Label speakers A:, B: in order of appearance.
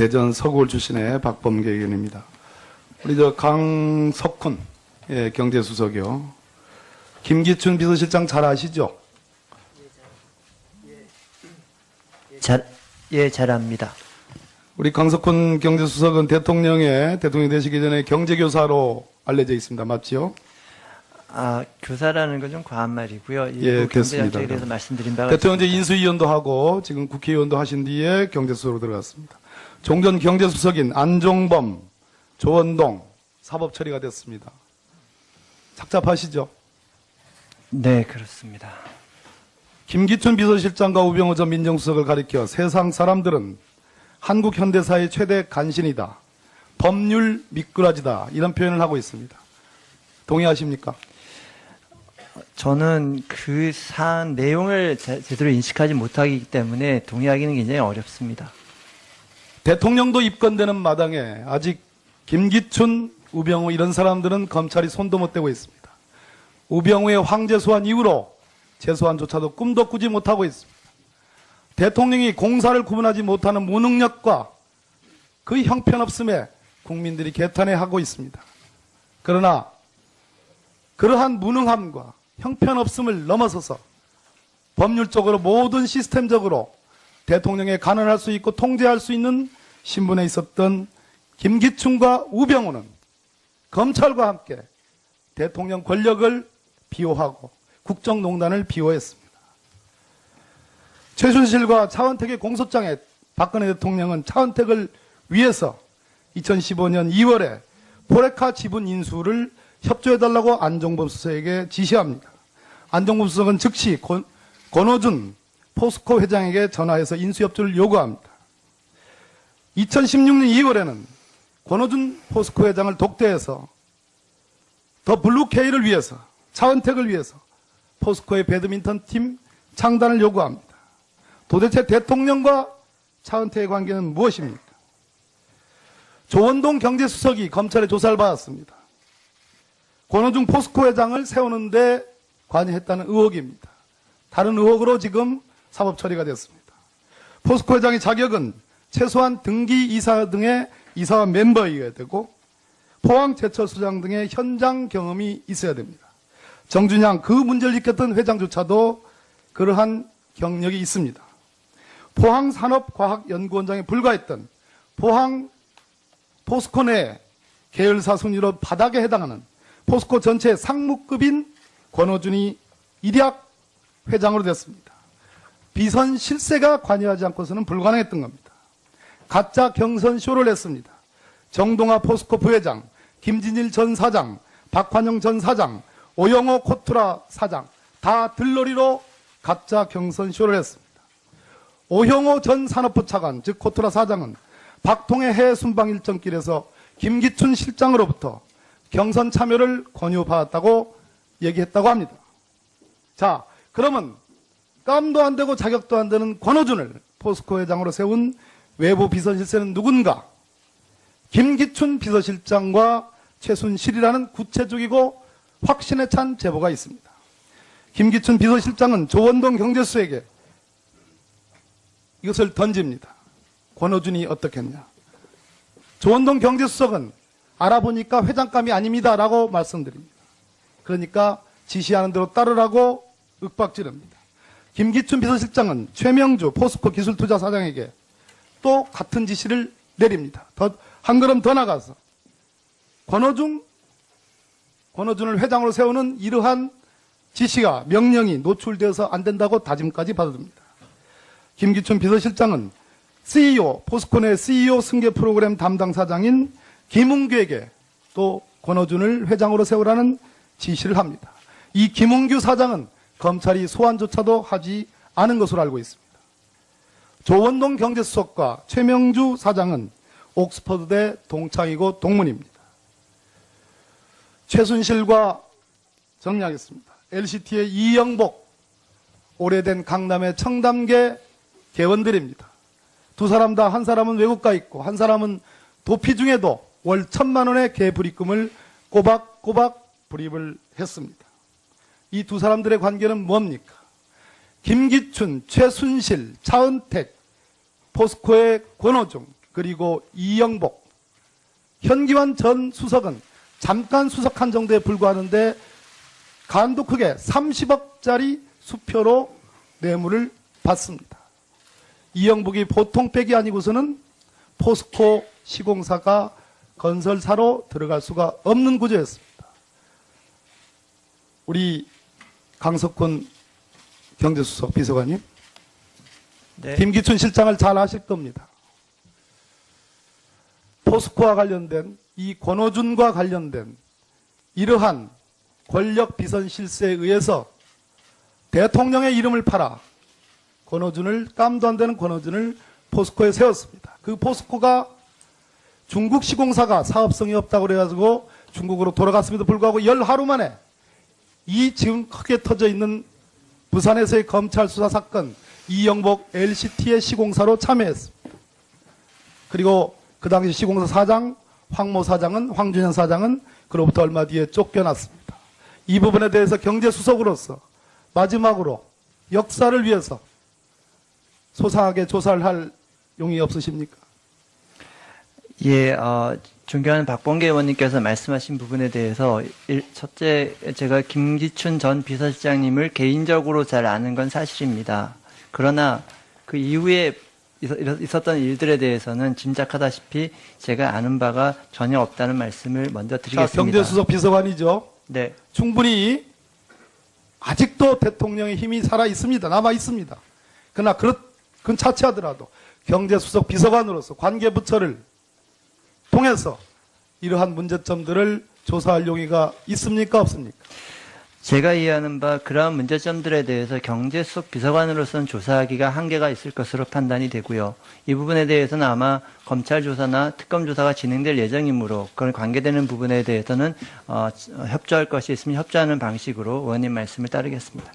A: 대전 서구울 출신의 박범계 의원입니다. 우리 강석훈 경제수석이요. 김기춘 비서실장 잘 아시죠?
B: 잘 압니다.
A: 우리 강석훈 경제수석은 대통령이 되시기 전에 경제교사로 알려져 있습니다. 맞지요?
B: 교사라는 건 좀 과한 말이고요.
A: 예, 됐습니다.
B: 경제정책에 대해서 말씀드린 바가
A: 대통령제 인수위원도 하고 지금 국회의원도 하신 뒤에 경제수석으로 들어갔습니다. 종전 경제수석인 안종범, 조원동 사법 처리가 됐습니다. 착잡하시죠?
B: 네, 그렇습니다.
A: 김기춘 비서실장과 우병우 전 민정수석을 가리켜 세상 사람들은 한국 현대사의 최대 간신이다. 법률 미꾸라지다. 이런 표현을 하고 있습니다. 동의하십니까?
B: 저는 그 사안 내용을 제대로 인식하지 못하기 때문에 동의하기는 굉장히 어렵습니다.
A: 대통령도 입건되는 마당에 아직 김기춘, 우병우 이런 사람들은 검찰이 손도 못 대고 있습니다. 우병우의 황제 소환 이후로 재소환조차도 꿈도 꾸지 못하고 있습니다. 대통령이 공사를 구분하지 못하는 무능력과 그 형편없음에 국민들이 개탄해하고 있습니다. 그러나 그러한 무능함과 형편없음을 넘어서서 법률적으로 모든 시스템적으로 대통령에 간언할 수 있고 통제할 수 있는 신분에 있었던 김기춘과 우병우는 검찰과 함께 대통령 권력을 비호하고 국정농단을 비호했습니다. 최순실과 차은택의 공소장에 박근혜 대통령은 차은택을 위해서 2015년 2월에 포레카 지분 인수를 협조해달라고 안종범 수석에게 지시합니다. 안종범 수석은 즉시 권오준 포스코 회장에게 전화해서 인수협조를 요구합니다. 2016년 2월에는 권오준 포스코 회장을 독대해서 더 블루케이를 위해서 차은택을 위해서 포스코의 배드민턴 팀 창단을 요구합니다. 도대체 대통령과 차은택의 관계는 무엇입니까? 조원동 경제수석이 검찰의 조사를 받았습니다. 권오준 포스코 회장을 세우는데 관여했다는 의혹입니다. 다른 의혹으로 지금 사법 처리가 됐습니다. 포스코 회장의 자격은 최소한 등기 이사 등의 이사와 멤버이어야 되고 포항 제철소장 등의 현장 경험이 있어야 됩니다. 정준양 그 문제를 일으켰던 회장조차도 그러한 경력이 있습니다. 포항산업과학연구원장에 불과했던 포스코 내 계열사 순위로 바닥에 해당하는 포스코 전체 상무급인 권오준이 일약 회장으로 됐습니다. 비선 실세가 관여하지 않고서는 불가능했던 겁니다. 가짜 경선쇼를 했습니다. 정동아 포스코 부회장, 김진일 전 사장, 박환영 전 사장, 오영호 코투라 사장 다 들러리로 가짜 경선쇼를 했습니다. 오형호 전 산업부 차관, 즉 코투라 사장은 박통의 해외 순방 일정길에서 김기춘 실장으로부터 경선 참여를 권유받았다고 얘기했다고 합니다. 자, 그러면 깜도 안 되고 자격도 안 되는 권오준을 포스코 회장으로 세운 외부 비서실세는 누군가? 김기춘 비서실장과 최순실이라는 구체적이고 확신에 찬 제보가 있습니다. 김기춘 비서실장은 조원동 경제수석에게 이것을 던집니다. 권오준이 어떻겠냐? 조원동 경제수석은 알아보니까 회장감이 아닙니다라고 말씀드립니다. 그러니까 지시하는 대로 따르라고 윽박지릅니다. 김기춘 비서실장은 최명주 포스코 기술투자사장에게 또 같은 지시를 내립니다. 한 걸음 더 나가서 권오준을 회장으로 세우는 이러한 지시가 명령이 노출되어서 안 된다고 다짐까지 받아듭니다. 김기춘 비서실장은 CEO, 포스코 내 CEO 승계 프로그램 담당 사장인 김웅규에게 또 권오준을 회장으로 세우라는 지시를 합니다. 이 김웅규 사장은 검찰이 소환조차도 하지 않은 것으로 알고 있습니다. 조원동 경제수석과 최명주 사장은 옥스퍼드대 동창이고 동문입니다. 최순실과 정리하겠습니다. LCT의 이영복, 오래된 강남의 청담계 개원들입니다. 두 사람 다 한 사람은 외국가 있고 한 사람은 도피 중에도 월 1,000만 원의 개불입금을 꼬박꼬박 불입을 했습니다. 이 두 사람들의 관계는 뭡니까? 김기춘, 최순실, 차은택, 포스코의 권오중, 그리고 이영복, 현기환 전 수석은 잠깐 수석한 정도에 불과하는데 간도 크게 30억짜리 수표로 뇌물을 받습니다. 이영복이 보통 빽이 아니고서는 포스코 시공사가 건설사로 들어갈 수가 없는 구조였습니다. 우리 강석훈 경제수석 비서관님,
B: 네.
A: 김기춘 실장을 잘 아실 겁니다. 포스코와 관련된 이 권오준과 관련된 이러한 권력 비선 실세에 의해서 대통령의 이름을 팔아 권오준을, 깜도 안 되는 권오준을 포스코에 세웠습니다. 그 포스코가 중국 시공사가 사업성이 없다고 그래가지고 중국으로 돌아갔음에도 불구하고 열 하루 만에 이 지금 크게 터져 있는 부산에서의 검찰 수사 사건 이영복 LCT의 시공사로 참여했습니다. 그리고 그 당시 시공사 사장 황준현 사장은 그로부터 얼마 뒤에 쫓겨났습니다. 이 부분에 대해서 경제수석으로서 마지막으로 역사를 위해서 소상하게 조사를 할 용의 없으십니까?
B: 예, 존경하는 박범계 의원님께서 말씀하신 부분에 대해서 첫째, 제가 김기춘 전 비서실장님을 개인적으로 잘 아는 건 사실입니다. 그러나 그 이후에 있었던 일들에 대해서는 짐작하다시피 제가 아는 바가 전혀 없다는 말씀을 먼저 드리겠습니다.
A: 자, 경제수석 비서관이죠.
B: 네.
A: 충분히 아직도 대통령의 힘이 살아 있습니다. 남아 있습니다. 그러나 그건 차치하더라도 경제수석 비서관으로서 관계부처를 통해서 이러한 문제점들을 조사할 용의가 있습니까? 없습니까?
B: 제가 이해하는 바 그러한 문제점들에 대해서 경제수석 비서관으로서는 조사하기가 한계가 있을 것으로 판단이 되고요. 이 부분에 대해서는 아마 검찰 조사나 특검 조사가 진행될 예정이므로 그런 관계되는 부분에 대해서는 협조할 것이 있으면 협조하는 방식으로 의원님 말씀을 따르겠습니다.